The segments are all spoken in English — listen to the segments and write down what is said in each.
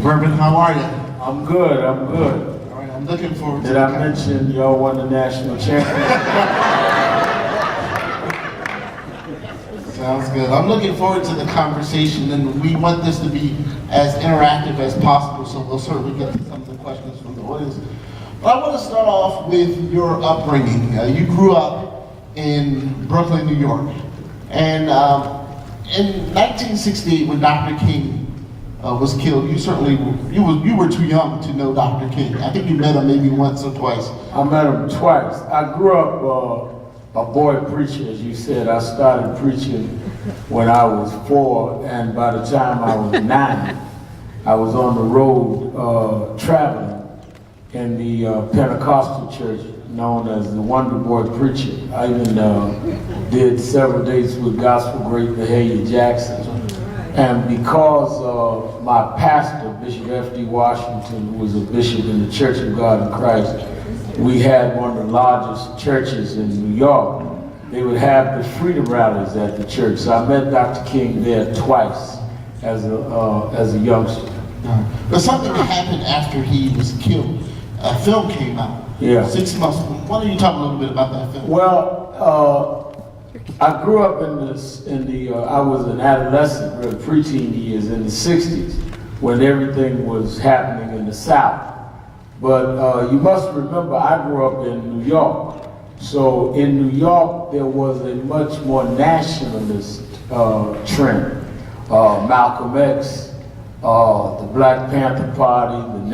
Reverend, how are you? I'm good, I'm good. All right, I'm looking forward to Did I mention y'all won the national championship? Sounds good. I'm looking forward to the conversation, and we want this to be as interactive as possible, so we'll certainly get to some of the questions from the audience. But I want to start off with your upbringing. You grew up in Brooklyn, New York, and in 1968, when Dr. King was killed, you were too young to know Dr. King. I think you met him maybe once or twice. I met him twice. I grew up a boy preacher, as you said. I started preaching when I was 4, and by the time I was 9, I was on the road traveling in the Pentecostal church known as the Wonder Boy Preacher. I even did several dates with gospel great Mahalia Jackson. And because my pastor, Bishop F.D. Washington, was a bishop in the Church of God in Christ, we had one of the largest churches in New York. They would have the freedom rallies at the church. So I met Dr. King there twice as a youngster. But something that happened after he was killed. A film came out. Yeah. 6 months. Why don't you talk a little bit about that film? Well, I grew up I was an adolescent, really preteen years in the 60s when everything was happening in the South. But you must remember, I grew up in New York. So in New York, there was a much more nationalist trend. Malcolm X, the Black Panther Party, the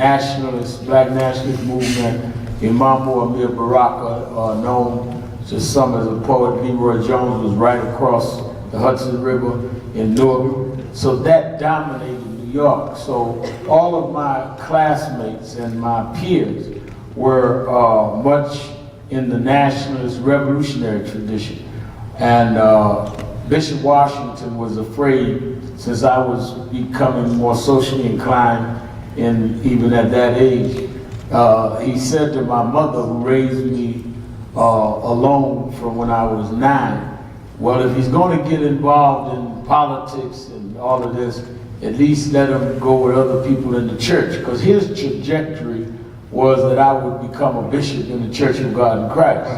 Black nationalist movement, Imam Amir Baraka, known to some as a poet, Leroy Jones, was right across the Hudson River in Newark. So that dominated New York. So all of my classmates and my peers were much in the nationalist revolutionary tradition. And Bishop Washington was afraid, since I was becoming more socially inclined even at that age, he said to my mother, who raised me alone from when I was 9, well, if he's going to get involved in politics and all of this, at least let him go with other people in the church, because his trajectory was that I would become a bishop in the Church of God in Christ.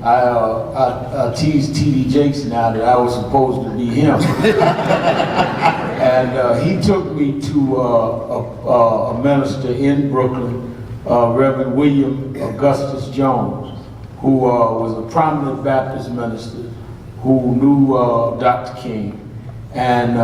I tease T.D. Jakes now that I was supposed to be him. And he took me to a minister in Brooklyn, Reverend William Augustus Jones, who was a prominent Baptist minister who knew Dr. King. And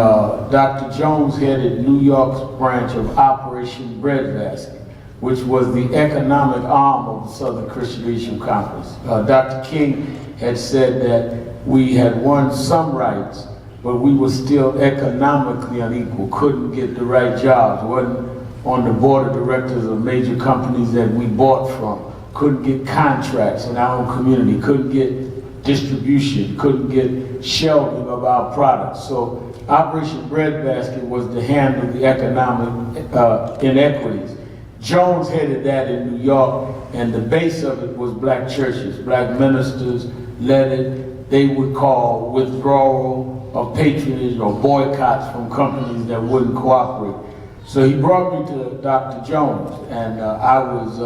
Dr. Jones headed New York's branch of Operation Breadbasket, which was the economic arm of the Southern Christian Leadership Conference. Dr. King had said that we had won some rights, but we were still economically unequal, couldn't get the right jobs, wasn't on the board of directors of major companies that we bought from, couldn't get contracts in our own community, couldn't get distribution, couldn't get shelving of our products. So Operation Breadbasket was to handle the economic inequities. Jones headed that in New York, and the base of it was black churches. Black ministers led it. They would call withdrawal of patronage or boycotts from companies that wouldn't cooperate. So he brought me to Dr. Jones, and I was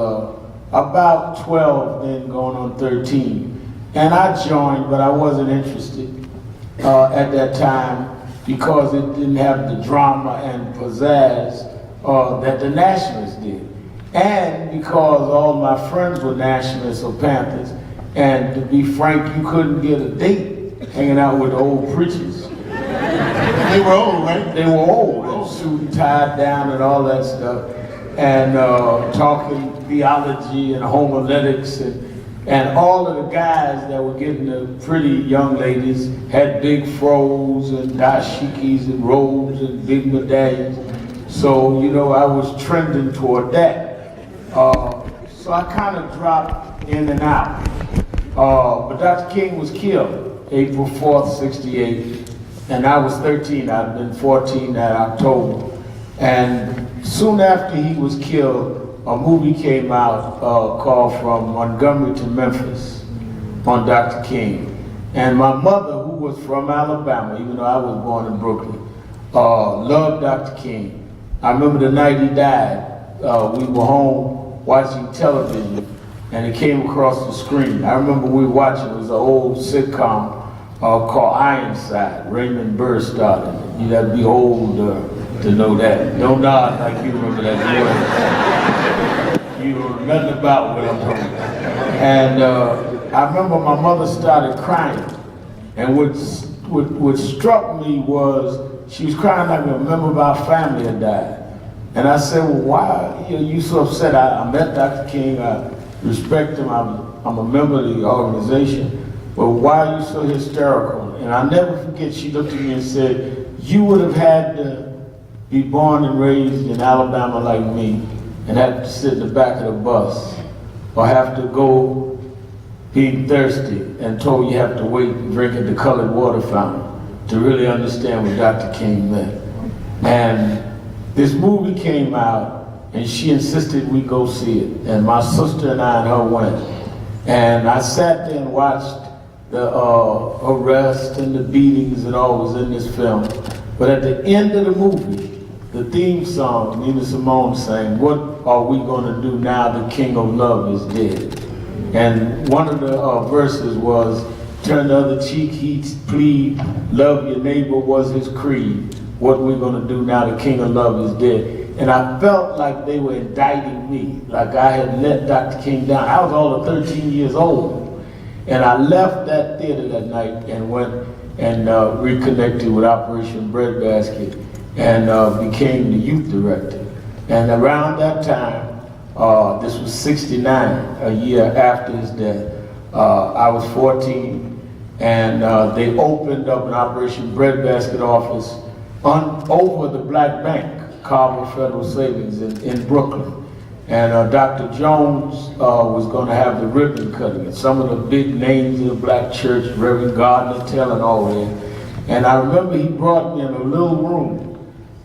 about 12 then, going on 13. And I joined, but I wasn't interested at that time because it didn't have the drama and pizzazz that the nationalists did. And because all my friends were nationalists or Panthers, and to be frank, you couldn't get a date hanging out with the old preachers. They were old, right? They were old, and suit and tied down and all that stuff, and talking theology and homiletics, and all of the guys that were getting the pretty young ladies had big fros and dashikis and robes and big medallions. So, you know, I was trending toward that. So I kind of dropped in and out. But Dr. King was killed April 4th, 68, and I was 13. I'd been 14 that October. And soon after he was killed, a movie came out called From Montgomery to Memphis on Dr. King. And my mother, who was from Alabama, even though I was born in Brooklyn, loved Dr. King. I remember the night he died, we were home watching television, and it came across the screen. I remember we were watching, it was an old sitcom called Ironside. Raymond Burr starred in it. You'd have to be old to know that. Don't nod like you remember that. You know nothing about what I'm talking about. And I remember my mother started crying. And what struck me was she was crying like a member of our family had died. And I said, well, why are you so upset? I met Dr. King, I respect him, I'm a member of the organization, but why are you so hysterical? And I'll never forget, she looked at me and said, you would have had to be born and raised in Alabama like me and have to sit in the back of the bus or have to go being thirsty and told you have to wait and drink at the colored water fountain to really understand what Dr. King meant. And this movie came out and she insisted we go see it. And my sister and I and her went. And I sat there and watched the arrest and the beatings and all was in this film. But at the end of the movie, the theme song, Nina Simone sang, what are we gonna do now the King of Love is dead? And one of the verses was, turn the other cheek, he plead, love your neighbor was his creed. What we gonna do now the King of Love is dead? And I felt like they were indicting me, like I had let Dr. King down. I was all of 13 years old. And I left that theater that night and went and reconnected with Operation Breadbasket and became the youth director. And around that time, this was 69, a year after his death, I was 14, and they opened up an Operation Breadbasket office over the Black Bank, Carver Federal Savings in Brooklyn. And Dr. Jones was going to have the ribbon cutting, and some of the big names of the black church, Reverend Gardner Tell and all that. And I remember he brought me in a little room,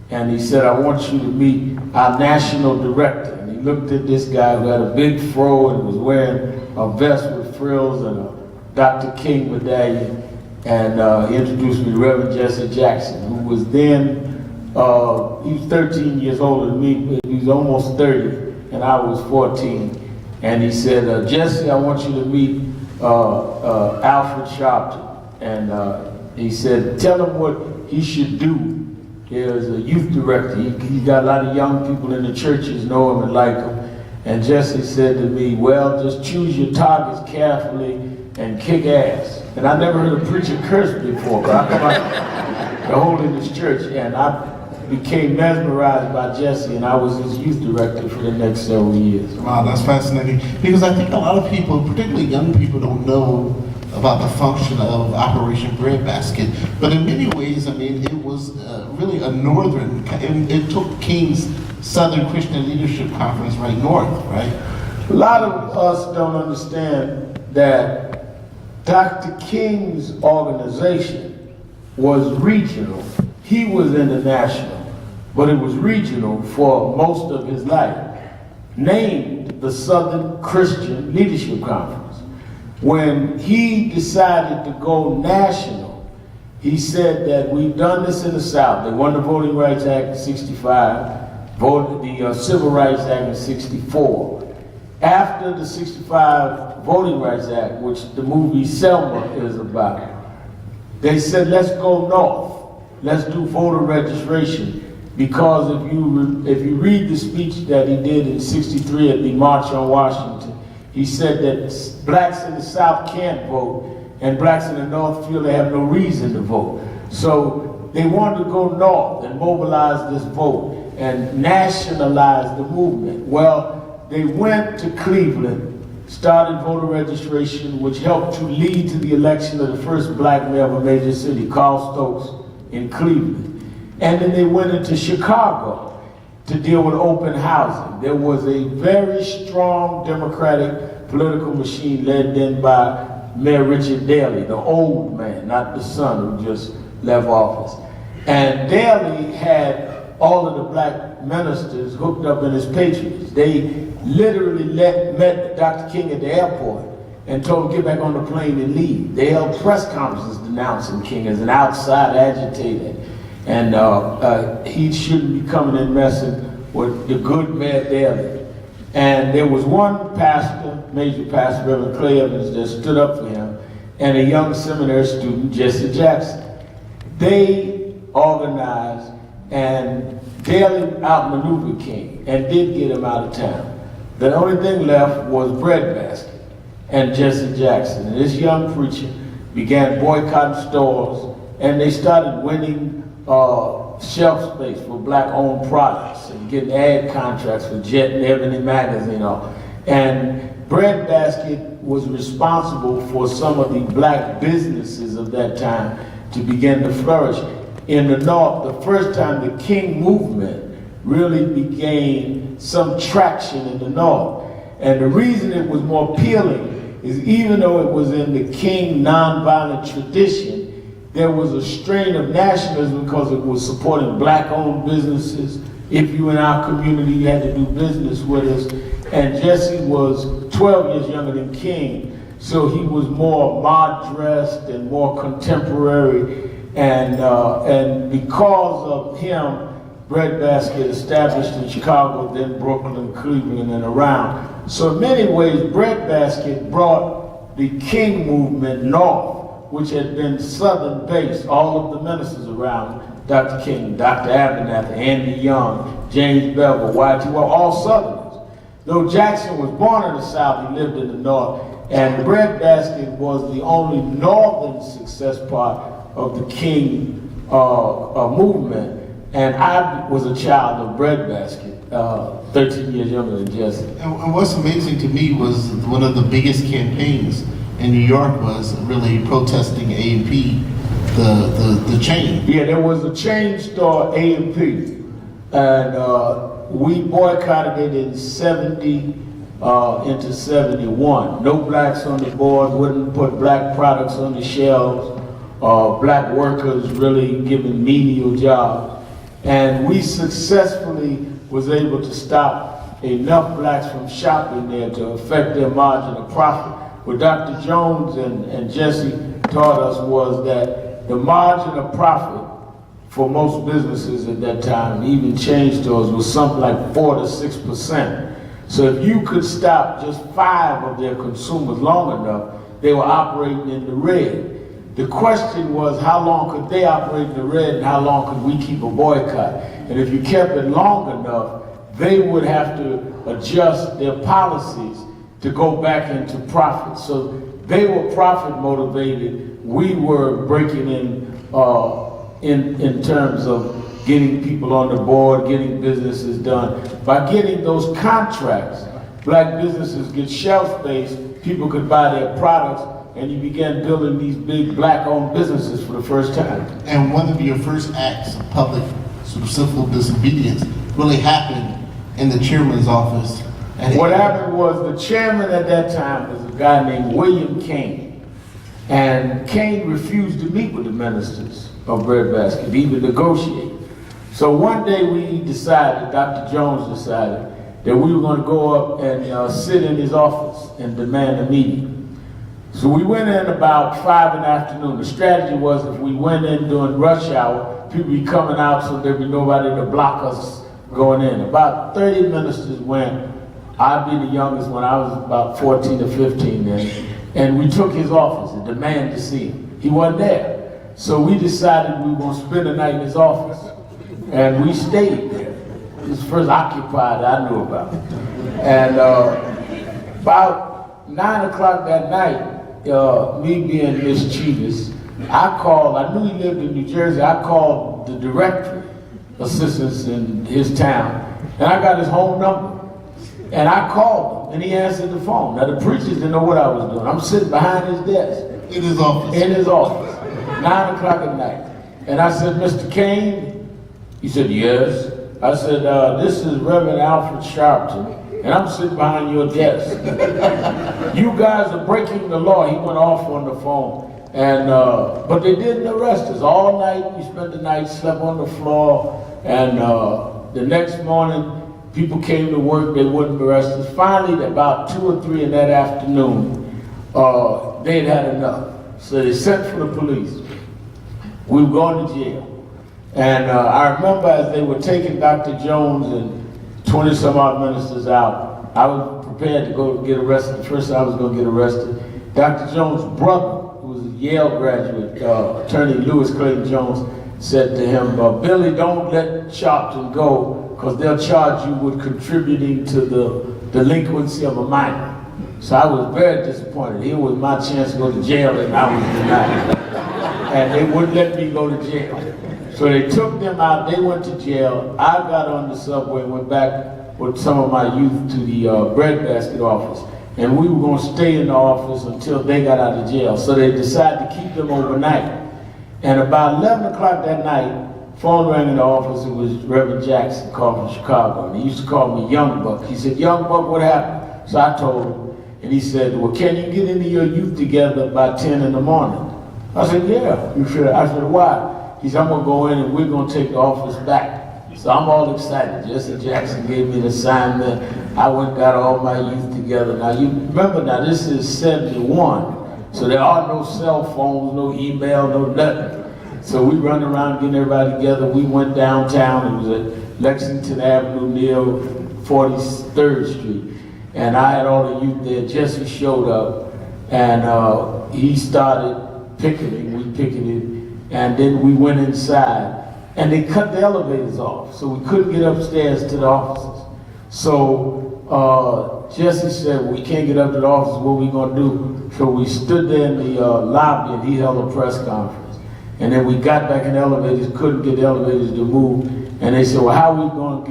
and he said, I want you to meet our national director. And he looked at this guy who had a big fro and was wearing a vest with frills and a Dr. King medallion. And he introduced me to Reverend Jesse Jackson, who was then, he was 13 years older than me, but he was almost 30. And I was 14, and he said, Jesse, I want you to meet Alfred Sharpton. And he said, tell him what he should do as a youth director. He got a lot of young people in the churches know him and like him. And Jesse said to me, well, just choose your targets carefully and kick ass. And I never heard a preacher curse before, but I come out the Holiness Church, and I became mesmerized by Jesse, and I was his youth director for the next several years. Wow, that's fascinating. Because I think a lot of people, particularly young people, don't know about the function of Operation Breadbasket. But in many ways, I mean, it was really a northern, it took King's Southern Christian Leadership Conference right north, right? A lot of us don't understand that Dr. King's organization was regional. He was international, but it was regional for most of his life, named the Southern Christian Leadership Conference. When he decided to go national, he said that we've done this in the South. They won the Voting Rights Act in 65, voted the Civil Rights Act in 64. After the 65 Voting Rights Act, which the movie Selma is about, they said, let's go north. Let's do voter registration, because if you read the speech that he did in '63 at the March on Washington, he said that blacks in the South can't vote, and blacks in the North feel they have no reason to vote. So they wanted to go north and mobilize this vote and nationalize the movement. Well, they went to Cleveland, started voter registration, which helped to lead to the election of the first black mayor of a major city, Carl Stokes, in Cleveland. And then they went into Chicago to deal with open housing. There was a very strong Democratic political machine led then by Mayor Richard Daley, the old man, not the son who just left office. And Daley had all of the black ministers hooked up in his patriots. They literally met Dr. King at the airport and told him to get back on the plane and leave. They held press conferences denouncing King as an outside agitator. And he shouldn't be coming and messing with the good man daily. And there was one pastor, major pastor, Reverend Clay Evans, that stood up for him, and a young seminary student, Jesse Jackson. They organized and daily outmaneuvered King and did get him out of town. The only thing left was Breadbasket and Jesse Jackson. And this young preacher began boycotting stores, and they started winning shelf space for black-owned products and getting ad contracts for Jet and Ebony magazine. And Breadbasket was responsible for some of the black businesses of that time to begin to flourish. In the North, the first time the King movement really began some traction in the North. And the reason it was more appealing is even though it was in the King nonviolent tradition, there was a strain of nationalism because it was supporting black-owned businesses. If you in our community, you had to do business with us. And Jesse was 12 years younger than King, so he was more mod-dressed and more contemporary. And because of him, Breadbasket established in Chicago, then Brooklyn, Cleveland, and around. So in many ways, Breadbasket brought the King movement north, which had been Southern based. All of the ministers around Dr. King, Dr. Abernathy, Andy Young, James Bevel, Y.T. were all Southerners. Though Jackson was born in the South, he lived in the North, and Breadbasket was the only Northern success part of the King movement. And I was a child of Breadbasket, 13 years younger than Jesse. And what's amazing to me was one of the biggest campaigns in New York was really protesting A&P, the chain. Yeah, there was a chain store, A&P, and we boycotted it in 70 into 71. No blacks on the board, wouldn't put black products on the shelves, black workers really given menial jobs. And we successfully was able to stop enough blacks from shopping there to affect their margin of profit. What Dr. Jones and Jesse taught us was that the margin of profit for most businesses at that time, even chain stores, was something like 4 to 6%. So if you could stop just 5 of their consumers long enough, they were operating in the red. The question was, how long could they operate in the red and how long could we keep a boycott? And if you kept it long enough, they would have to adjust their policies to go back into profit. So they were profit motivated. We were breaking in terms of getting people on the board, getting businesses done. By getting those contracts, black businesses get shelf space, people could buy their products, and you began building these big black-owned businesses for the first time. And one of your first acts of public civil disobedience really happened in the chairman's office. And what happened was the chairman at that time was a guy named William Kane. And Kane refused to meet with the ministers of Breadbasket, even negotiate. So one day we decided, Dr. Jones decided, that we were going to go up and sit in his office and demand a meeting. So we went in about 5 in the afternoon. The strategy was if we went in during rush hour, people would be coming out so there'd be nobody to block us going in. About 30 ministers went. I'd be the youngest when I was about 14 or 15 then. And we took his office and demanded to see him. He wasn't there. So we decided we were going to spend the night in his office. And we stayed there. It was the first occupied I knew about. And about 9 o'clock that night, me being mischievous, I knew he lived in New Jersey, I called the directory assistants in his town, and I got his home number. And I called him, and he answered the phone. Now the preachers didn't know what I was doing. I'm sitting behind his desk. in his office. In his office, 9 o'clock at night. And I said, Mr. Kane? He said, yes. I said, this is Reverend Alfred Sharpton, and I'm sitting behind your desk. You guys are breaking the law. He went off on the phone. And but they didn't arrest us. All night, we spent the night, slept on the floor, and the next morning, people came to work, they wouldn't arrest us. Finally, about 2 or 3 in that afternoon, they'd had enough. So they sent for the police. We were going to jail. And I remember as they were taking Dr. Jones and 20 some odd ministers out, I was prepared to go get arrested. The first time I was going to get arrested. Dr. Jones' brother, who was a Yale graduate, attorney Lewis Clayton Jones, said to him, Billy, don't let Sharpton go because they'll charge you with contributing to the delinquency of a minor. So I was very disappointed. Here was my chance to go to jail and I was denied. And they wouldn't let me go to jail. So they took them out, they went to jail. I got on the subway and went back with some of my youth to the breadbasket office. And we were going to stay in the office until they got out of jail. So they decided to keep them overnight. And about 11 o'clock that night, phone rang in the office. It was Reverend Jackson called from Chicago. And he used to call me Young Buck. He said, Young Buck, what happened? So I told him. And he said, well, can you get into your youth together by 10 in the morning? I said, yeah, you should. I said, why? He said, I'm going to go in and we're going to take the office back. So I'm all excited. Jesse Jackson gave me the assignment. I went and got all my youth together. Now, you remember now, this is 71. So there are no cell phones, no email, no nothing. So we run around getting everybody together. We went downtown. It was at Lexington Avenue near 43rd Street. And I had all the youth there. Jesse showed up and he started picketing. We picketed. And then we went inside. And they cut the elevators off. So we couldn't get upstairs to the offices. So Jesse said, well, we can't get up to the office. What are we going to do? So we stood there in the lobby and he held a press conference. And then we got back in the elevators, couldn't get the elevators to move. And they said, well, how are we going to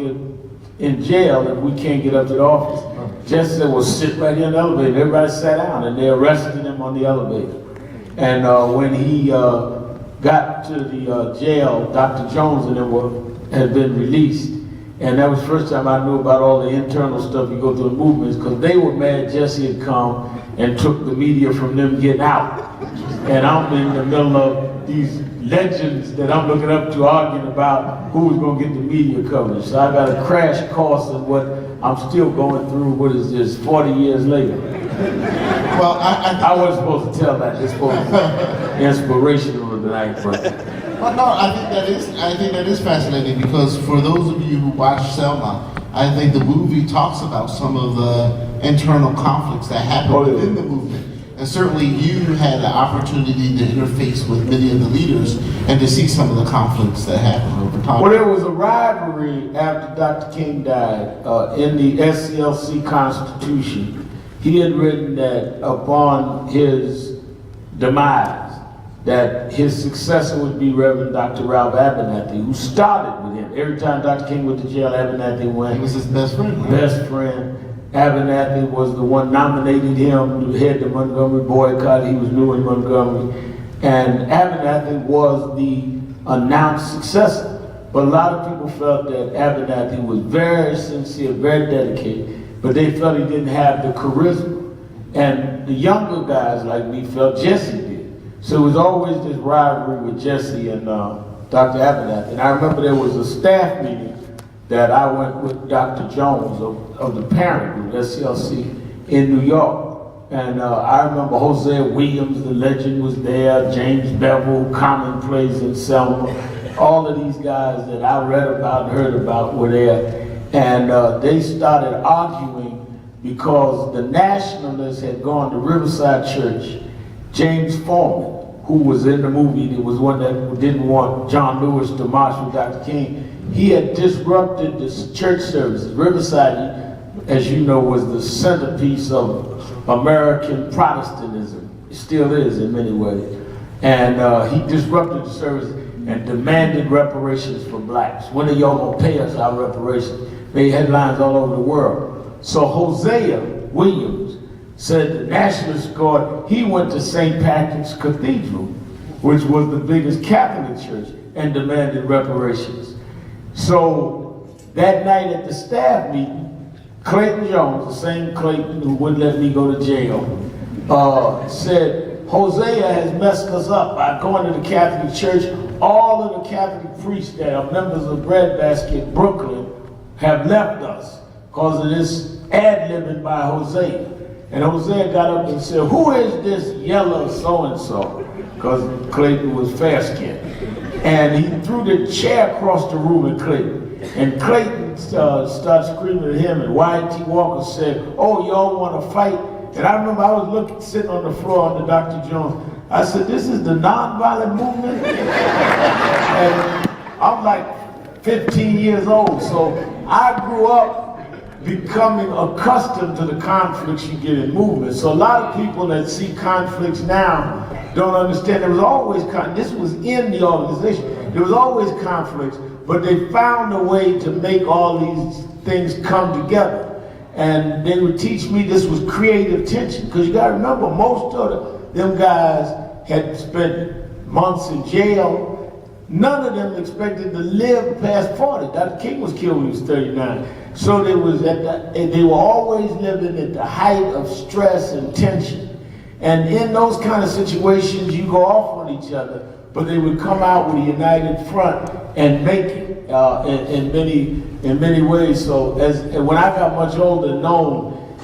get in jail if we can't get up to the office? Jesse said, well, sit right here in the elevator. Everybody sat down and they arrested him on the elevator. And when he got to the jail, Dr. Jones and them had been released. And that was the first time I knew about all the internal stuff you go through the movements, because they were mad Jesse had come and took the media from them getting out. And I'm in the middle of these legends that I'm looking up to arguing about who was going to get the media coverage. So I got a crash course in what I'm still going through, what is this, 40 years later. Well, I wasn't supposed to tell that. It's supposed to be inspirational tonight, but. Well, no, I think that is fascinating, because for those of you who watch Selma, I think the movie talks about some of the internal conflicts that happen within the movement. And certainly you had the opportunity to interface with many of the leaders and to see some of the conflicts that happened over time. Well, there was a rivalry after Dr. King died in the SCLC Constitution. He had written that upon his demise, that his successor would be Reverend Dr. Ralph Abernathy, who started with him. Every time Dr. King went to jail, Abernathy went. He was his best friend. Right? Best friend. Abernathy was the one nominated him to head the Montgomery boycott. He was new in Montgomery. And Abernathy was the announced successor. But a lot of people felt that Abernathy was very sincere, very dedicated, but they felt he didn't have the charisma. And the younger guys like me felt Jesse did. So it was always this rivalry with Jesse and Dr. Abernathy. And I remember there was a staff meeting that I went with Dr. Jones of the parent group, SCLC, in New York. And I remember Hosea Williams, the legend, was there, James Bevel, Commonplace in Selma. All of these guys that I read about and heard about were there. And they started arguing because the nationalists had gone to Riverside Church. James Foreman, who was in the movie, there was one that didn't want John Lewis to march with Dr. King. He had disrupted the church services. Riverside, as you know, was the centerpiece of American Protestantism. It still is in many ways. And he disrupted the service and demanded reparations for blacks. When are y'all gonna pay us our reparations? Made headlines all over the world. So Hosea Williams said the nationalist scored. He went to St. Patrick's Cathedral, which was the biggest Catholic church, and demanded reparations. So that night at the staff meeting, Clayton Jones, the same Clayton who wouldn't let me go to jail, said, Hosea has messed us up by going to the Catholic Church. All of the Catholic priests that are members of Breadbasket Brooklyn have left us because of this ad-libbing by Hosea. And Hosea got up and said, who is this yellow so-and-so? Because Clayton was fair-skinned. And he threw the chair across the room at Clayton. And Clayton started screaming at him, and Y.T. Walker said, "Oh, y'all want to fight?" And I remember I was sitting on the floor under Dr. Jones. I said, "This is the nonviolent movement?" And I'm like 15 years old, so I grew up becoming accustomed to the conflicts you get in movements. So a lot of people that see conflicts now don't understand there was always this was in the organization. There was always conflicts, but they found a way to make all these things come together. And they would teach me this was creative tension, because you gotta remember, most of them guys had spent months in jail. None of them expected to live past 40. Dr. King was killed when he was 39. So they were always living at the height of stress and tension. And in those kind of situations, you go off on each other, but they would come out with a united front and make it in many ways. So when I got much older,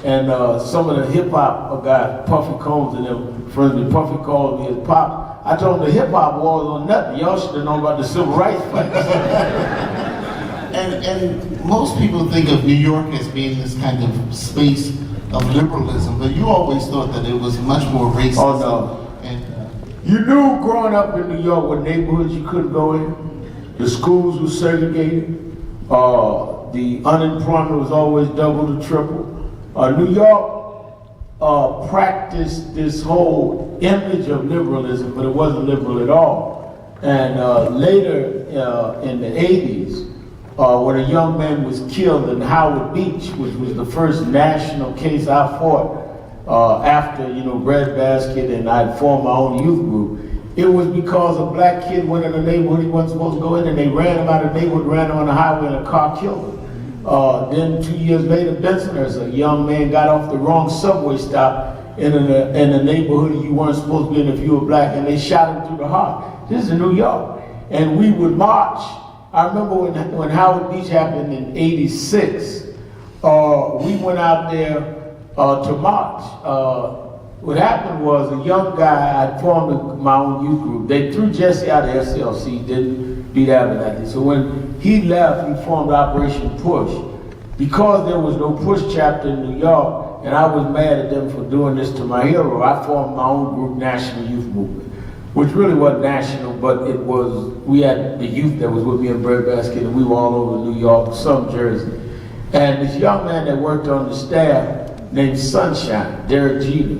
and some of the hip hop guys, Puffy Combs and them friends with Puffy called me his pop. I told him the hip hop war was on nothing. Y'all should have known about the civil rights fights. And most people think of New York as being this kind of space of liberalism, but you always thought that it was much more racist. Oh no. And, you knew growing up in New York what neighborhoods you couldn't go in. The schools were segregated. The unemployment was always double to triple. New York practiced this whole image of liberalism, but it wasn't liberal at all. And later in the 80s, when a young man was killed in Howard Beach, which was the first national case I fought after, breadbasket, and I'd formed my own youth group. It was because a black kid went in a neighborhood he wasn't supposed to go in, and they ran him out of the neighborhood, ran him on the highway, and a car killed him. Then 2 years later, Bensonhurst, a young man got off the wrong subway stop in a neighborhood you weren't supposed to be in if you were black, and they shot him through the heart. This is in New York. And we would march. I remember when Howard Beach happened in '86, we went out there to march. What happened was a young guy, I formed my own youth group. They threw Jesse out of SLC, didn't beat Abernathy. So when he left, he formed Operation Push. Because there was no Push chapter in New York, and I was mad at them for doing this to my hero, I formed my own group, National Youth Movement, which really wasn't national, but it was, we had the youth that was with me in Breadbasket, and we were all over New York, some Jersey. And this young man that worked on the staff named Sunshine, Derek Jeter,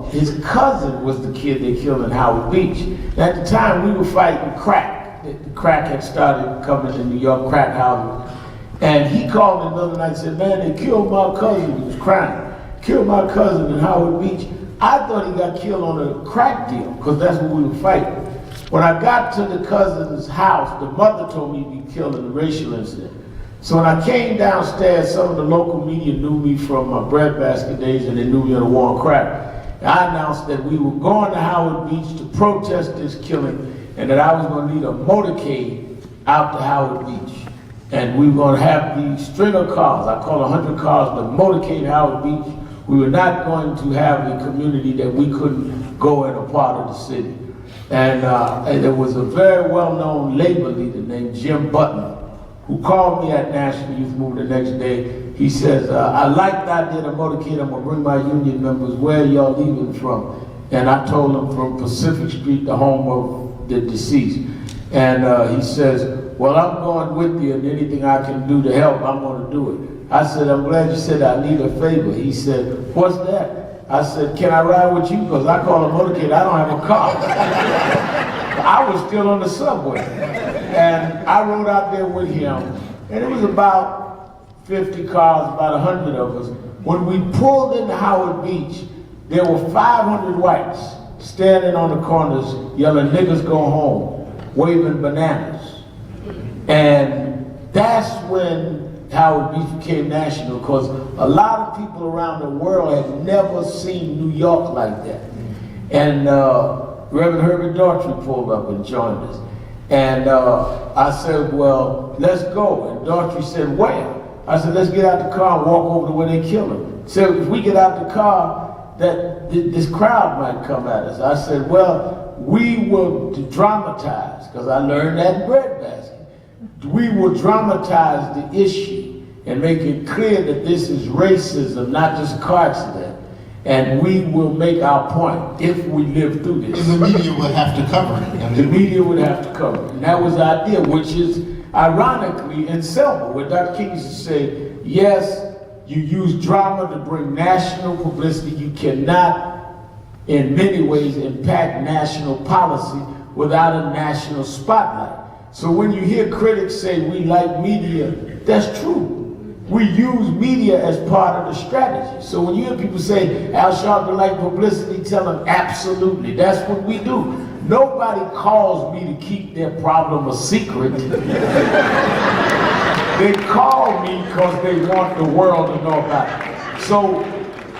his cousin was the kid they killed in Howard Beach. And at the time, we were fighting crack. The crack had started coming to New York, crack houses. And he called me the other night and said, "Man, they killed my cousin." He was crying. "Killed my cousin in Howard Beach." I thought he got killed on a crack deal, because that's what we were fighting. When I got to the cousin's house, the mother told me he'd be killed in a racial incident. So when I came downstairs, some of the local media knew me from my breadbasket days, and they knew me on the war on crack. And I announced that we were going to Howard Beach to protest this killing, and that I was going to lead a motorcade out to Howard Beach. And we were going to have these string of cars, I call 100 cars, the motorcade Howard Beach. We were not going to have a community that we couldn't go in a part of the city. And there was a very well-known labor leader named Jim Butler, who called me at National Youth Movement the next day. He says, "I like the idea of motorcade. I'm gonna bring my union members. Where y'all leaving from?" And I told him from Pacific Street, the home of the deceased. And he says, "Well, I'm going with you, and anything I can do to help, I'm gonna do it." I said, "I'm glad you said I need a favor." He said, "What's that?" I said, "Can I ride with you? Because I call a motorcade, I don't have a car." I was still on the subway. And I rode out there with him, and it was about 50 cars, about 100 of us. When we pulled into Howard Beach, there were 500 whites standing on the corners yelling, "Niggas go home," waving bananas. And that's when Howard Beach became national, because a lot of people around the world had never seen New York like that. And Reverend Herbert Daughtry pulled up and joined us. And I said, "Well, let's go." And Daughtry said, "Where?" I said, "Let's get out the car and walk over to where they killed him." He said, "If we get out the car, that this crowd might come at us." I said, "Well, we will dramatize, because I learned that in breadbasket. We will dramatize the issue and make it clear that this is racism, not just a car accident. And we will make our point if we live through this. And the media would have to cover it. I mean, The media would have to cover it. And that was the idea, which is ironically in Selma, where Dr. King used to say, yes, you use drama to bring national publicity. You cannot, in many ways, impact national policy without a national spotlight. So when you hear critics say we like media, that's true. We use media as part of the strategy. So when you hear people say Al Sharpton like publicity, tell them absolutely, that's what we do. Nobody calls me to keep their problem a secret. They call me because they want the world to know about it. So,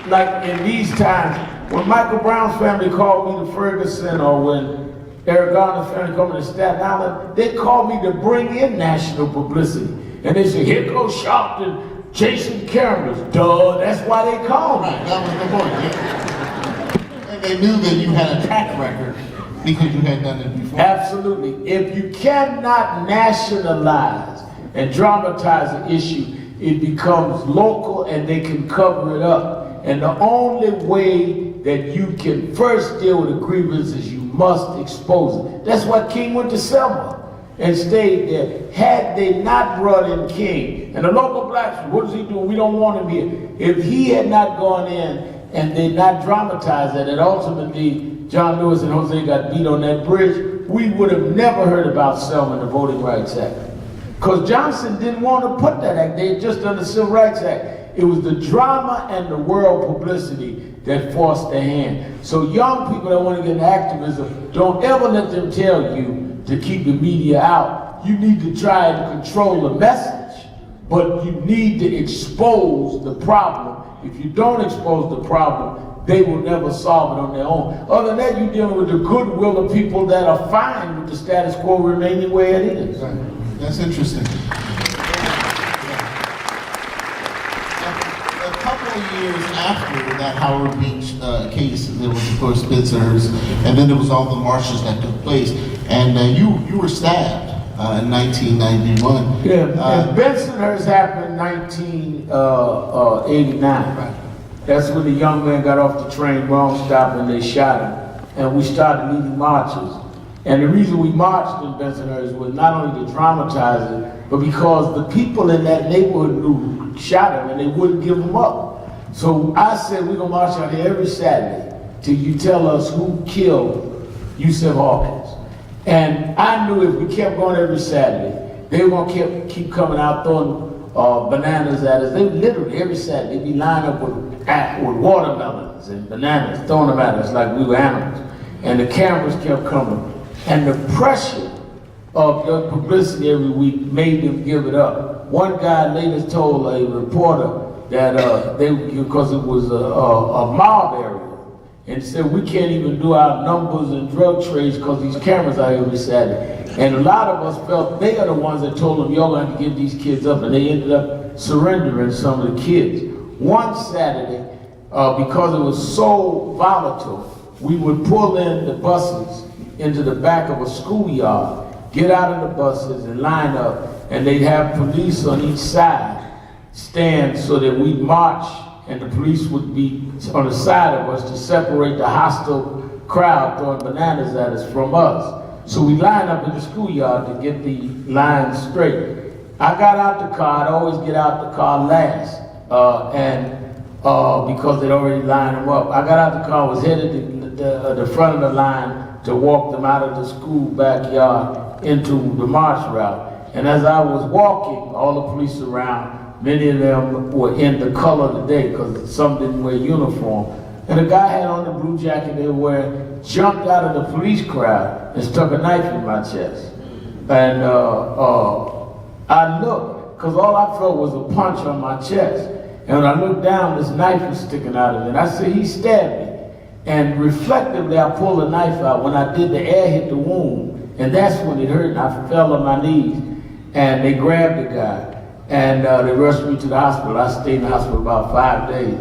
like in these times, when Michael Brown's family called me to Ferguson, or when Eric Garner's family called me to Staten Island, they called me to bring in national publicity. And they say, here goes Sharpton chasing cameras. Duh, that's why they called me. right, that was the point. Yeah. And they knew that you had a track record because you had done it before. Absolutely. If you cannot nationalize and dramatize an issue, it becomes local and they can cover it up. And the only way that you can first deal with a grievance is you must expose it. That's why King went to Selma and stayed there. Had they not brought in King, and the local blacks, what is he doing? We don't want him here. If he had not gone in and they not dramatized it, and ultimately John Lewis and Jose got beat on that bridge, we would have never heard about Selma and the Voting Rights Act. Because Johnson didn't want to put that act. They had just done the Civil Rights Act. It was the drama and the world publicity that forced their hand. So young people that want to get into activism, don't ever let them tell you to keep the media out. You need to try to control the message, but you need to expose the problem. If you don't expose the problem, they will never solve it on their own. Other than that, you're dealing with the goodwill of people that are fine with the status quo remaining where it is. Right. That's interesting. A couple of years after that Howard Beach case, there was of course Spitzer's, and then there was all the marches that took place. And you were stabbed in 1991. Yeah, and Bensonhurst happened in 1989. Right. That's when the young man got off the train, wrong stop, and they shot him. And we started leading marches. And the reason we marched in Bensonhurst was not only to dramatize it, but because the people in that neighborhood knew who shot him and they wouldn't give him up. So I said, we're gonna march out here every Saturday till you tell us who killed Yusef Hawkins. And I knew if we kept going every Saturday, they were gonna keep coming out throwing bananas at us. They would literally every Saturday, they'd be lined up with watermelons and bananas, throwing them at us like we were animals. And the cameras kept coming. And the pressure of the publicity every week made them give it up. One guy later told a reporter that because it was a mob area, and said we can't even do our numbers and drug trades because these cameras are every Saturday. And a lot of us felt they are the ones that told them, y'all going to give these kids up, and they ended up surrendering some of the kids. One Saturday, because it was so volatile, we would pull in the buses into the back of a schoolyard, get out of the buses and line up, and they'd have police on each side stand so that we'd march and the police would be on the side of us to separate the hostile crowd throwing bananas at us from us. So we line up in the schoolyard to get the line straight. I got out the car, I'd always get out the car last, because they'd already lined them up. I got out the car, was headed to the front of the line to walk them out of the school backyard into the march route. And as I was walking, all the police around, many of them were in the color of the day because some didn't wear uniform. And a guy had on the blue jacket they were wearing, jumped out of the police crowd and stuck a knife in my chest. And I looked, because all I felt was a punch on my chest. And when I looked down, this knife was sticking out of it. And I said, he stabbed me. And reflectively, I pulled the knife out. When I did, the air hit the wound. And that's when it hurt, and I fell on my knees. And they grabbed the guy. And they rushed me to the hospital. I stayed in the hospital about 5 days.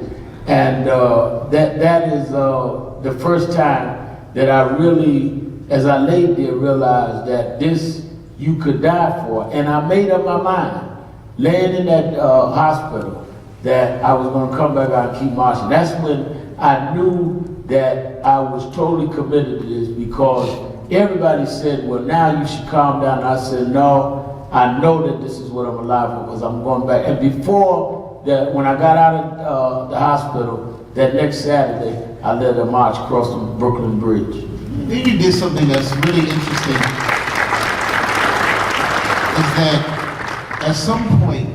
And that is the first time that I really as I laid there, realized that this you could die for. And I made up my mind, laying in that hospital, that I was going to come back out and keep marching. That's when I knew that I was totally committed to this, because everybody said, well, now you should calm down. And I said, no, I know that this is what I'm alive for, because I'm going back. And before that, when I got out of the hospital, that next Saturday, I led a march across the Brooklyn Bridge. Then you did something that's really interesting, is that at some point,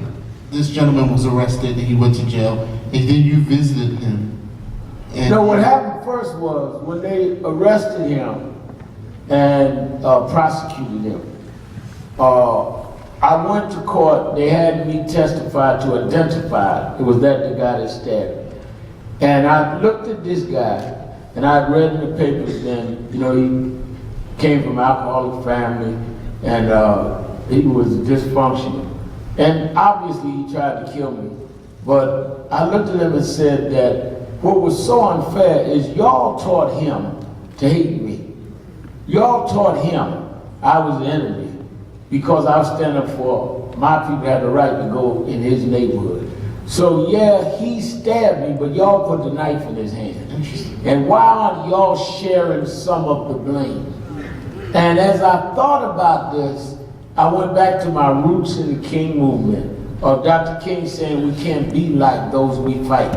this gentleman was arrested and he went to jail, and then you visited him. And no, what happened first was, when they arrested him and prosecuted him, I went to court. They had me testify to identify. It was that the guy that stabbed me. And I looked at this guy, and I had read in the papers then, you know, he came from an alcoholic family, and he was dysfunctional. And obviously he tried to kill me. But I looked at him and said that what was so unfair is y'all taught him to hate me. Y'all taught him I was the enemy, because I was standing up for my people had the right to go in his neighborhood. So yeah, he stabbed me, but y'all put the knife in his hand. And why aren't y'all sharing some of the blame? And as I thought about this, I went back to my roots in the King movement, of Dr. King saying we can't be like those we fight.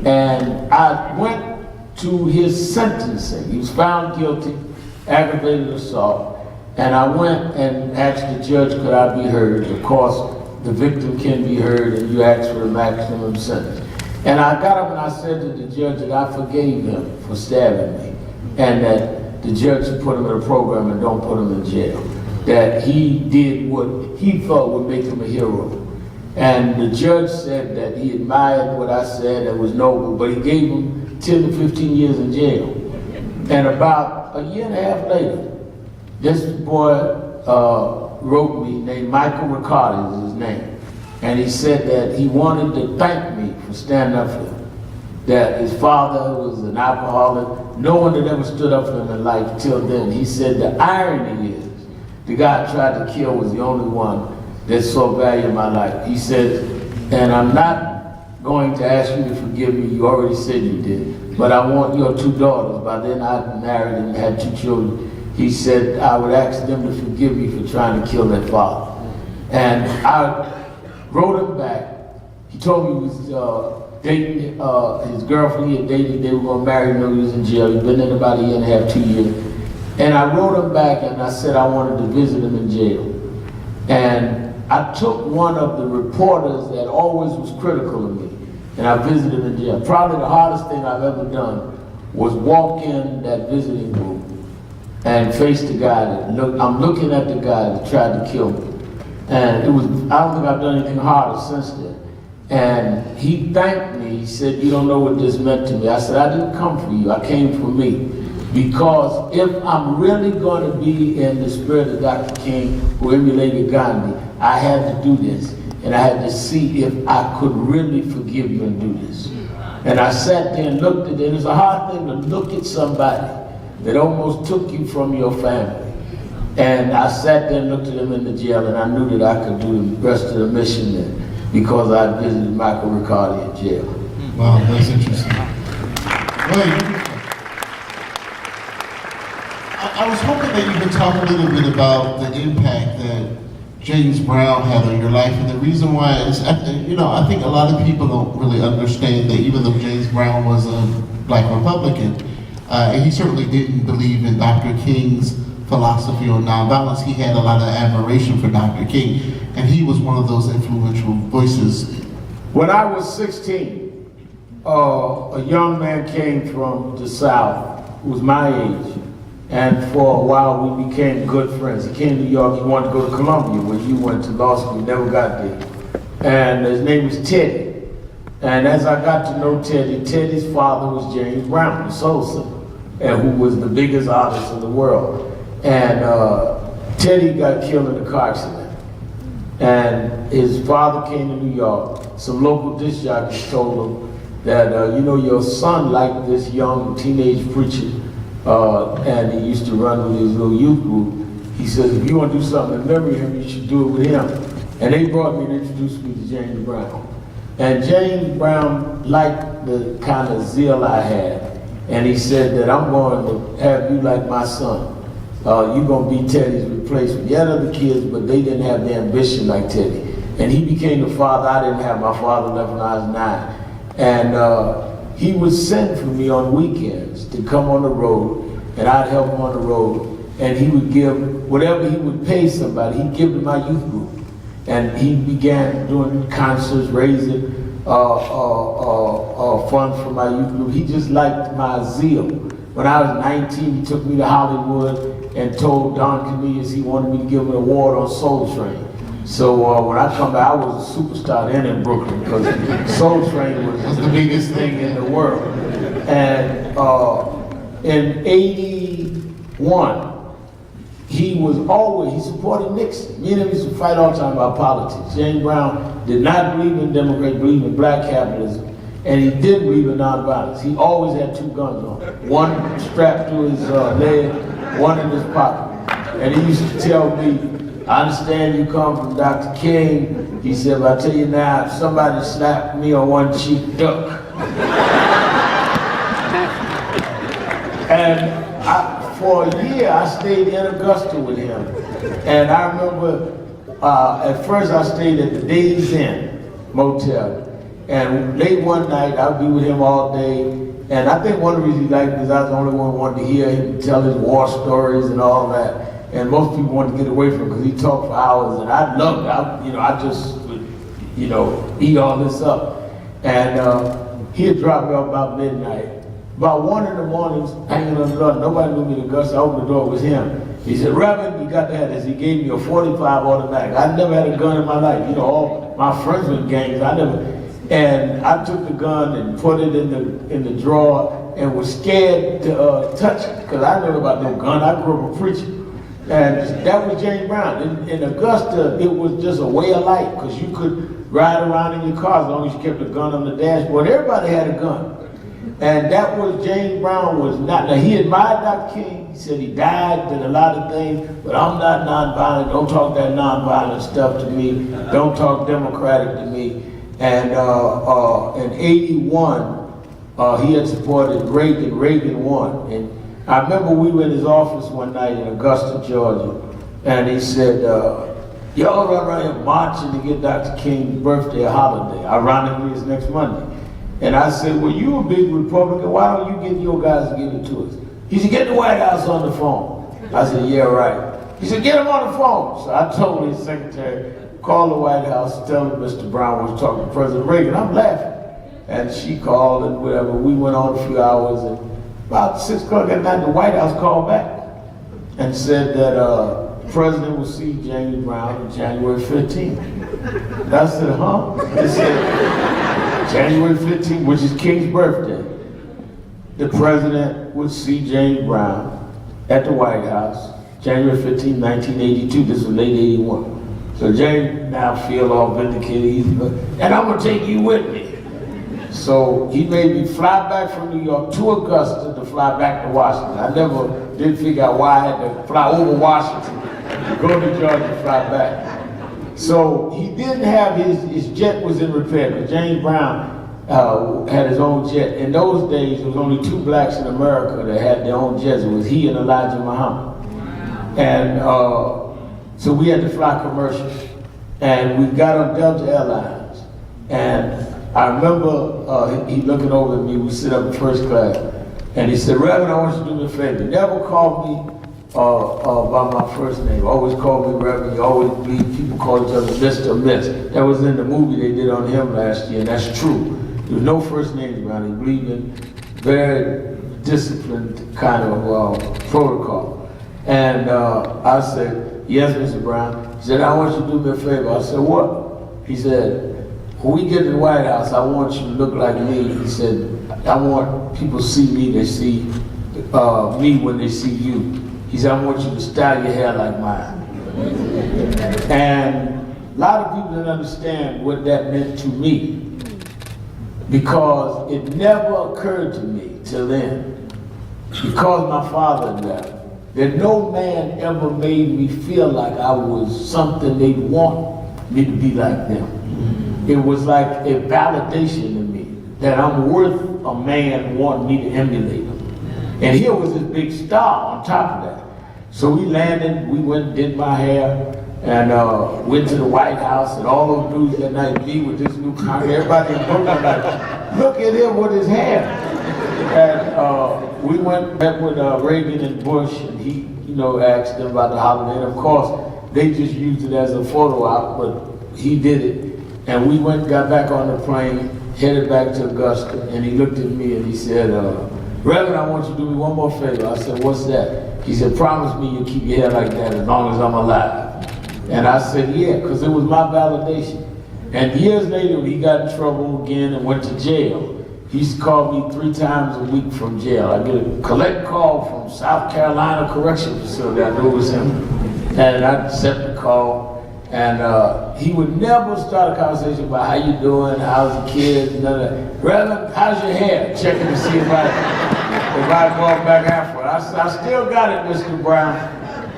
And I went to his sentencing. He was found guilty, aggravated assault. And I went and asked the judge, could I be heard? Of course, the victim can be heard, and you ask for the maximum sentence. And I got up and I said to the judge that I forgave him for stabbing me, and that the judge should put him in a program and don't put him in jail. That he did what he thought would make him a hero. And the judge said that he admired what I said, that was noble, but he gave him 10 to 15 years in jail. And about a year and a half later, this boy wrote me, named Michael Riccardi is his name. And he said that he wanted to thank me for standing up for him. That his father was an alcoholic. No one had ever stood up for him in life till then. He said the irony is, the guy I tried to kill was the only one that saw value in my life. He said, and I'm not going to ask you to forgive me, you already said you did, but I want your 2 daughters. By then I'd married and had 2 children. He said I would ask them to forgive me for trying to kill their father. And I wrote him back. He told me he was dating his girlfriend he had dated. They were going to marry him when he was in jail. He'd been in about a year and a half, 2 years. And I wrote him back and I said I wanted to visit him in jail. And I took one of the reporters that always was critical of me, and I visited him in jail. Probably the hardest thing I've ever done was walk in that visiting room and face the guy that I'm looking at the guy that tried to kill me. And it was, I don't think I've done anything harder since then. And he thanked me. He said, you don't know what this meant to me. I said, I didn't come for you, I came for me. Because if I'm really going to be in the spirit of Dr. King, who emulated Gandhi, I had to do this. And I had to see if I could really forgive you and do this. And I sat there and looked at it. It's a hard thing to look at somebody that almost took you from your family. And I sat there and looked at him in the jail, and I knew that I could do the rest of the mission then, because I visited Michael Riccardi in jail. Wow, that's interesting. Well, I was hoping that you could talk a little bit about the impact that James Brown had on your life, and the reason why is, you know, I think a lot of people don't really understand that even though James Brown was a Black Republican, he certainly didn't believe in Dr. King's philosophy on nonviolence. He had a lot of admiration for Dr. King, and he was one of those influential voices. When I was 16, a young man came from the South, who was my age, and for a while we became good friends. He came to New York, he wanted to go to Columbia, where you went to law school, he never got there. And his name was Teddy. And as I got to know Teddy, Teddy's father was James Brown, the soul singer, and who was the biggest artist in the world. And Teddy got killed in a car accident. And his father came to New York. Some local disc jockeys told him that, you know, your son liked this young teenage preacher, and he used to run with his little youth group. He says, if you want to do something in memory of him, you should do it with him. And they brought me and introduced me to James Brown. And James Brown liked the kind of zeal I had. And he said that I'm going to have you like my son. You're going to be Teddy's replacement. He had other kids, but they didn't have the ambition like Teddy. And he became the father I didn't have. My father left when I was 9. And he would send for me on weekends to come on the road, and I'd help him on the road. And he would give, whatever he would pay somebody, he'd give to my youth group. And he began doing concerts, raising funds for my youth group. He just liked my zeal. When I was 19, he took me to Hollywood and told Don Cornelius he wanted me to give him an award on Soul Train. So when I come back, I was a superstar then in Brooklyn because Soul Train was the biggest thing in the world. And in '81, he supported Nixon. Me and him used to fight all the time about politics. James Brown did not believe in democracy, believed in black capitalism, and he did believe in nonviolence. He always had 2 guns on. One strapped to his leg, one in his pocket. And he used to tell me, I understand you come from Dr. King. He said, but I tell you now, if somebody slapped me on one cheek, duck. And for a year, I stayed in Augusta with him. And I remember, at first I stayed at the Days Inn Motel. And late one night, I'd be with him all day. And I think one of the reasons he liked me is I was the only one who wanted to hear him tell his war stories and all that. And most people wanted to get away from him because he talked for hours. And I loved it. I just would, eat all this up. And he'd drop me off about midnight. About 1 in the morning, hanging on the door, nobody knew me to go, so I opened the door, it was him. He said, Reverend, you got to have this. He gave me a .45 automatic. I never had a gun in my life. All my friends were in gangs, and I took the gun and put it in the drawer and was scared to touch it, because I didn't know about no gun. I grew up a preacher. And that was James Brown. In Augusta, it was just a way of life, because you could ride around in your car as long as you kept a gun on the dashboard. Everybody had a gun. And that was, James Brown was not, now he admired Dr. King. He said he died, did a lot of things, but I'm not nonviolent. Don't talk that nonviolent stuff to me. Don't talk democratic to me. And in '81, he had supported Reagan. Reagan won. And I remember we were in his office one night in Augusta, Georgia, and he said, y'all run around here marching to get Dr. King's birthday a holiday. Ironically, it's next Monday. And I said, well, you a big Republican, why don't you get your guys to give it to us? He said, get the White House on the phone. I said, yeah, right. He said, get him on the phone. So I told his secretary, call the White House, tell him Mr. Brown was talking to President Reagan. I'm laughing. And she called and whatever. We went on a few hours, and about 6 o'clock at night, the White House called back and said that the President will see James Brown on January 15th. And I said, huh? They said, January 15th, which is King's birthday, the President would see James Brown at the White House, January 15, 1982. This was late '81. So James now feel all vindicated, and I'm gonna take you with me. So he made me fly back from New York to Augusta to fly back to Washington. I never did figure out why I had to fly over Washington, go to Georgia, fly back. So he didn't have his jet was in repair, because James Brown had his own jet. In those days, there was only 2 blacks in America that had their own jets. It was he and Elijah Muhammad. And so we had to fly commercial. And we got on Delta Airlines. And I remember he looking over at me, we sit up in first class. And he said, Reverend, I want you to do me a favor. You never call me by my first name. Always call me Reverend. You always believe people call each other Mr. or Miss. That was in the movie they did on him last year, and that's true. There was no first names around. He believed in very disciplined kind of protocol. And I said, yes, Mr. Brown. He said, I want you to do me a favor. I said, what? He said, when we get to the White House, I want you to look like me. He said, I want people to see me, they see me when they see you. He said, I want you to style your hair like mine. And a lot of people didn't understand what that meant to me, because it never occurred to me till then because my father left, that no man ever made me feel like I was something they want me to be like them. It was like a validation to me that I'm worth a man wanting me to emulate him. And here was this big star on top of that. So we landed, we went and did my hair, and went to the White House, and all those dudes that night, me with this new car, everybody in Brooklyn like, look at him with his hair. And we went back with Reagan and Bush, and he, asked them about the holiday. And of course, they just used it as a photo op, but he did it. And we got back on the plane, headed back to Augusta, and he looked at me and he said, Reverend, I want you to do me one more favor. I said, what's that? He said, promise me you'll keep your hair like that as long as I'm alive. And I said, yeah, because it was my validation. And years later, when he got in trouble again and went to jail, he used to call me 3 times a week from jail. I get a collect call from South Carolina Correctional Facility. I knew it was him. And I'd accept the call. And he would never start a conversation about how you doing, how's the kids, none of that. Reverend, how's your hair? Checking to see if I go back after it. I still got it, Mr. Brown.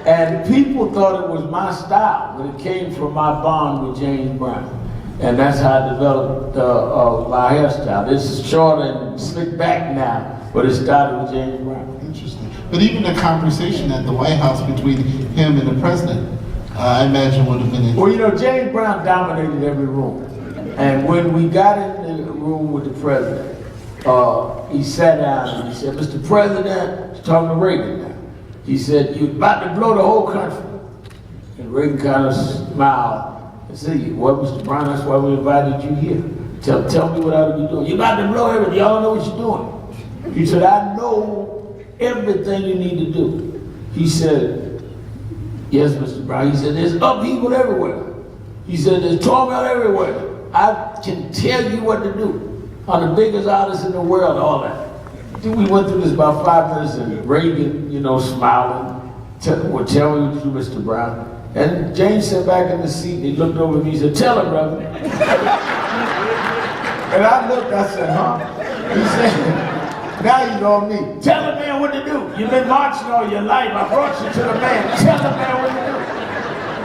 And people thought it was my style, but it came from my bond with James Brown. And that's how I developed my hairstyle. This is short and slick back now, but it started with James Brown. Interesting. But even the conversation at the White House between him and the president, I imagine would have been Well, James Brown dominated every room. And when we got in the room with the president, he sat down and he said, Mr. President, he's talking to Reagan now. He said, you're about to blow the whole country. And Reagan kind of smiled and said, well, Mr. Brown, that's why we invited you here. Tell me what I ought to be doing. You're about to blow everything. Y'all know what you're doing. He said, I know everything you need to do. He said, yes, Mr. Brown. He said, there's upheaval everywhere. He said, there's turmoil everywhere. I can tell you what to do. I'm the biggest artist in the world, all that. We went through this about 5 minutes, and Reagan, smiling, tell me what to do, Mr. Brown. And James sat back in the seat, and he looked over at me, he said, tell him, Reverend. And I looked, I said, huh? He said, now you know me. Tell the man what to do. You've been marching all your life. I brought you to the man. Tell the man what to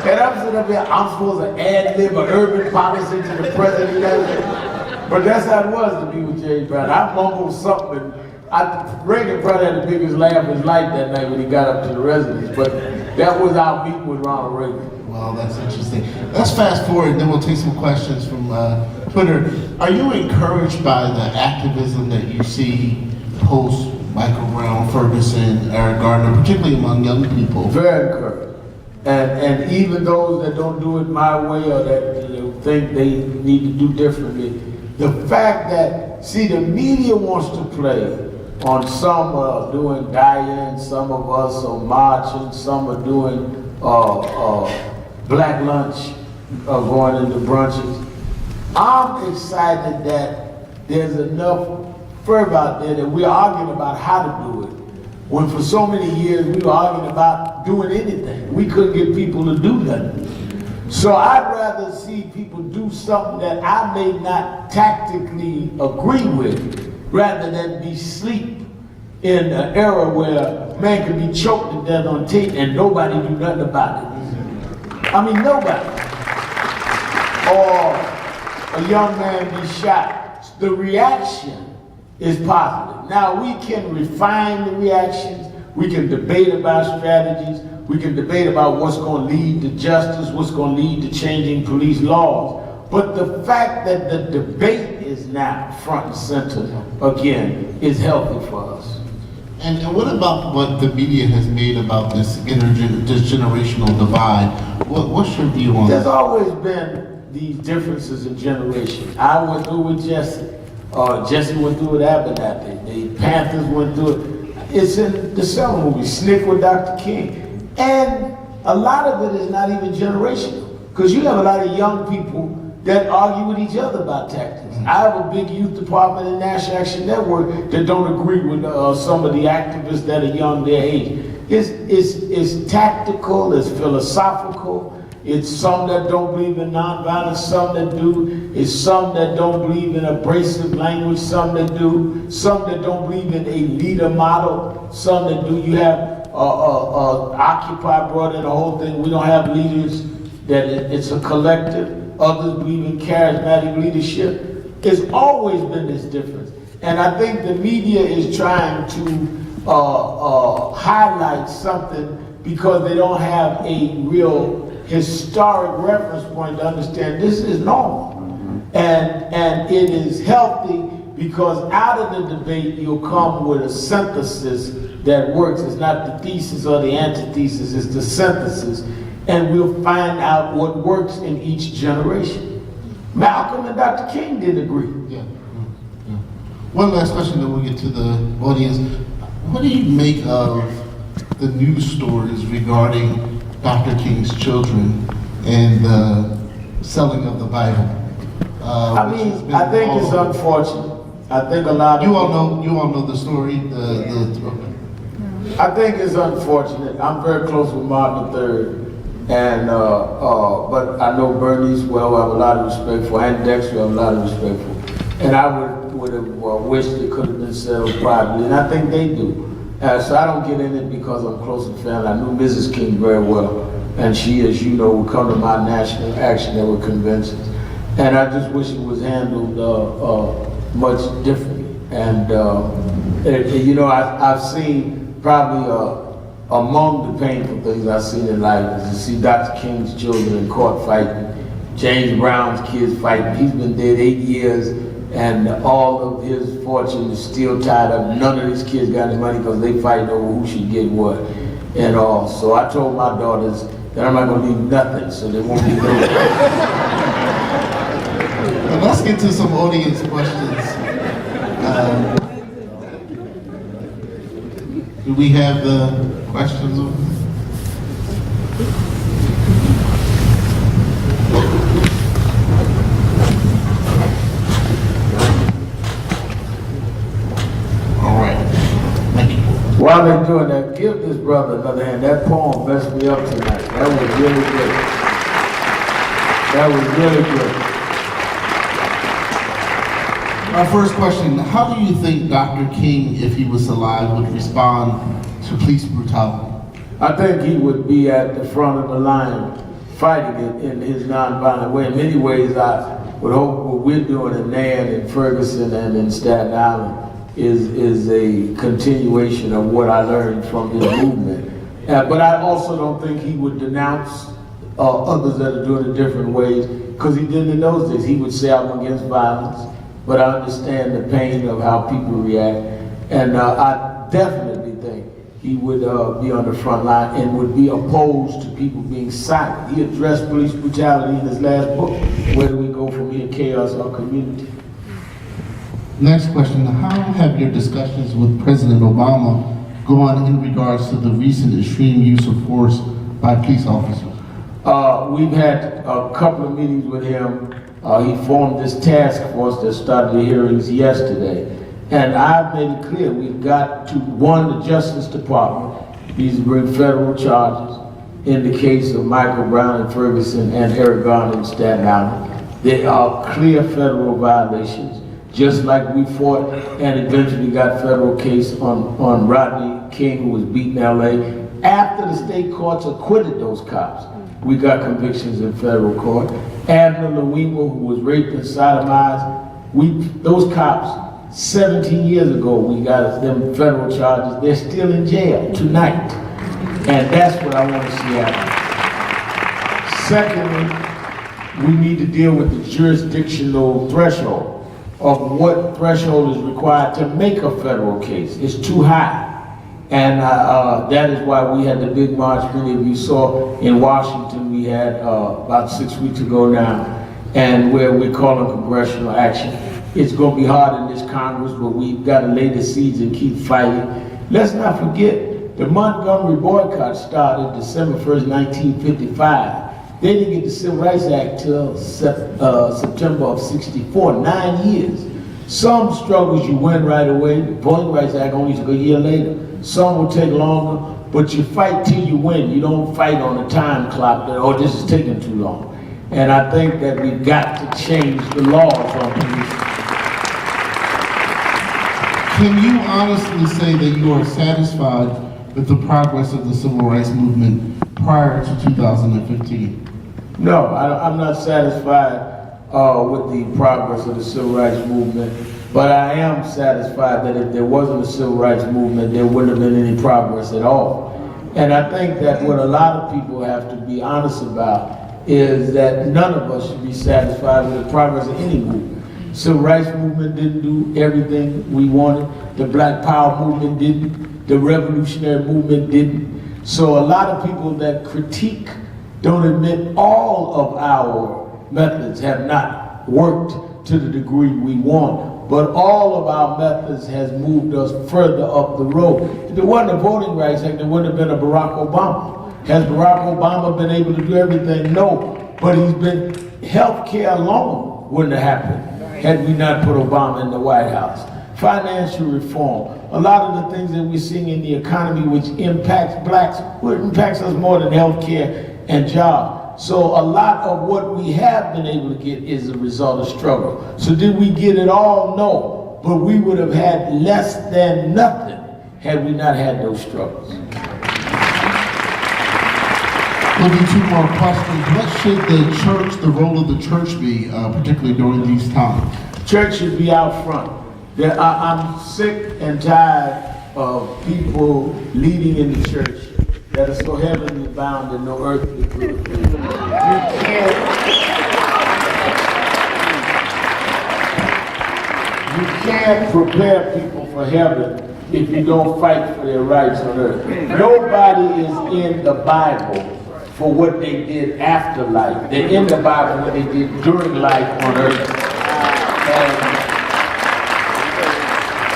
do. And I'm sitting up here, I'm supposed to ad-lib an urban policy to the president. But that's how it was to be with James Brown. I mumbled something. Reagan probably had the biggest laugh of his life that night when he got up to the residence, but that was our meeting with Ronald Reagan. Well, that's interesting. Let's fast forward, and then we'll take some questions from Twitter. Are you encouraged by the activism that you see post Michael Brown, Ferguson, Eric Gardner, particularly among young people? Very encouraged. And even those that don't do it my way or that think they need to do differently, the fact that, see, the media wants to play on some are doing die-in, some of us are marching, some are doing black lunch, going into brunches. I'm excited that there's enough fervor out there that we're arguing about how to do it. When for so many years we were arguing about doing anything. We couldn't get people to do nothing. So I'd rather see people do something that I may not tactically agree with, rather than be asleep in an era where man could be choked to death on tape and nobody do nothing about it. I mean, nobody. Or a young man be shot. The reaction is positive. Now we can refine the reactions, we can debate about strategies, we can debate about what's going to lead to justice, what's going to lead to changing police laws. But the fact that the debate is now front and center again is healthy for us. And what about what the media has made about this generational divide? What's your view on that? There's always been these differences in generation. I went through with Jesse. Jesse went through with Abernathy. The Panthers went through it. It's in the summer movie, Snick with Dr. King. And a lot of it is not even generational. Because you have a lot of young people that argue with each other about tactics. I have a big youth department in National Action Network that don't agree with some of the activists that are young their age. It's tactical, it's philosophical, It's some that don't believe in nonviolence, some that do. It's some that don't believe in abrasive language, some that do. Some that don't believe in a leader model, some that do. You have Occupy brought in the whole thing. We don't have leaders, that it's a collective. Others believe in charismatic leadership. It's always been this difference. And I think the media is trying to highlight something because they don't have a real historic reference point to understand this is normal. And it is healthy because out of the debate you'll come with a synthesis that works. It's not the thesis or the antithesis, it's the synthesis. And we'll find out what works in each generation. Malcolm and Dr. King did agree. Yeah. One last question, then we'll get to the audience. What do you make of the news stories regarding Dr. King's children and the selling of the Bible? I mean, I think it's unfortunate. I think a lot of you all know the story. I think it's unfortunate. I'm very close with Martin III, and but I know Bernice well. I have a lot of respect for, and Dexter I have a lot of respect for, and I would have wished it could have been settled privately, and I think they do. So I don't get in it because I'm close to family. I knew Mrs. King very well, and she, as you know, would come to my national action at conventions, and I just wish it was handled much differently. And you know, I've seen probably among the painful things I've seen in life is to see Dr. King's children in court fighting, James Brown's kids fighting. He's been dead 8 years, and all of his fortune is still tied up. None of his kids got any money because they fighting over who should get what and all. So I told my daughters that I'm not going to leave nothing, so they won't be no. Let's get to some audience questions. Do we have the questions? All right. Thank you. While they're doing that, give this brother another hand. That poem messed me up tonight. That was really good. That was really good. Our first question, how do you think Dr. King, if he was alive, would respond to police brutality? I think he would be at the front of the line fighting it in his nonviolent way. In many ways, I would hope what we're doing in Nan and Ferguson and in Staten Island is a continuation of what I learned from his movement. But I also don't think he would denounce others that are doing it different ways, because he did in those days. He would say, I'm against violence. But I understand the pain of how people react, and I definitely think he would be on the front line and would be opposed to people being silent. He addressed police brutality in his last book, Where Do We Go From Here, Chaos or Community? Next question, how have your discussions with President Obama gone in regards to the recent extreme use of force by police officers? We've had a couple of meetings with him. He formed this task force that started the hearings yesterday. And I've made it clear, we've got to, one, the Justice Department needs to bring federal charges in the case of Michael Brown and Ferguson and Eric Garner in Staten Island. There are clear federal violations, just like we fought and eventually got federal case on Rodney King, who was beaten in LA. After the state courts acquitted those cops, we got convictions in federal court. Abner Louima, who was raped and sodomized, those cops, 17 years ago, we got them federal charges. They're still in jail tonight. And that's what I want to see happen. Secondly, we need to deal with the jurisdictional threshold of what threshold is required to make a federal case. It's too high. And that is why we had the big march many of you saw in Washington. We had about 6 weeks ago now, and where we're calling congressional action. It's going to be hard in this Congress, but we've got to lay the seeds and keep fighting. Let's not forget, the Montgomery boycott started December 1st, 1955. They didn't get the Civil Rights Act till September of '64, 9 years. Some struggles you win right away. The Voting Rights Act only took a year later. Some will take longer, but you fight till you win. You don't fight on a time clock that, oh, this is taking too long. And I think that we've got to change the laws on police. Can you honestly say that you are satisfied with the progress of the civil rights movement prior to 2015? No, I'm not satisfied with the progress of the civil rights movement, but I am satisfied that if there wasn't a civil rights movement, there wouldn't have been any progress at all. And I think that what a lot of people have to be honest about is that none of us should be satisfied with the progress of any movement. Civil rights movement didn't do everything we wanted. The Black Power movement didn't. The revolutionary movement didn't. So a lot of people that critique don't admit all of our methods have not worked to the degree we want. But all of our methods has moved us further up the road. If there wasn't a Voting Rights Act, there wouldn't have been a Barack Obama. Has Barack Obama been able to do everything? No. But he's been, healthcare alone wouldn't have happened had we not put Obama in the White House. Financial reform, a lot of the things that we're seeing in the economy which impacts blacks, well, impacts us more than healthcare and jobs. So a lot of what we have been able to get is a result of struggle. So did we get it all? No. But we would have had less than nothing had we not had those struggles. Maybe two more questions. What should the role of the church be, particularly during these times? Church should be out front. I'm sick and tired of people leading in the church that are so heavenly bound and no earthly good. You can't prepare people for heaven if you don't fight for their rights on earth. Nobody is in the Bible for what they did after life. They're in the Bible what they did during life on earth.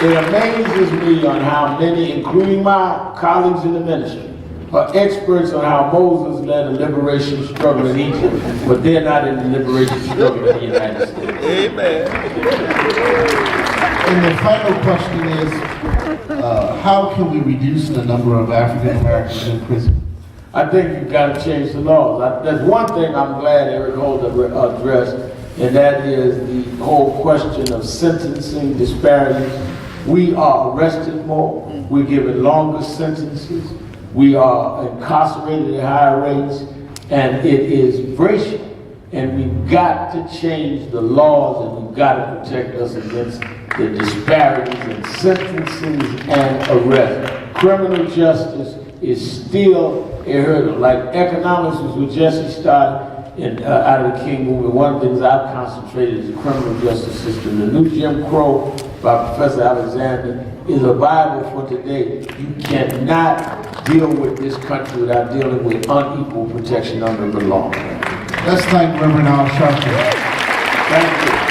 And it amazes me on how many, including my colleagues in the ministry, are experts on how Moses led a liberation struggle in Egypt, but they're not in the liberation struggle in the United States. Amen. And the final question is, how can we reduce the number of African Americans in prison? I think you've got to change the laws. There's one thing I'm glad Eric Holder addressed, and that is the whole question of sentencing disparities. We are arrested more, we're given longer sentences, we are incarcerated at higher rates, and it is racial. And we've got to change the laws, and we've got to protect us against the disparities in sentences and arrests. Criminal justice is still a hurdle. Like economics was what Jesse started out of the King movement. One of the things I've concentrated is the criminal justice system. The new Jim Crow by Professor Alexander is a Bible for today. You cannot deal with this country without dealing with unequal protection under the law. Let's thank Reverend Al Sharpton. Thank you.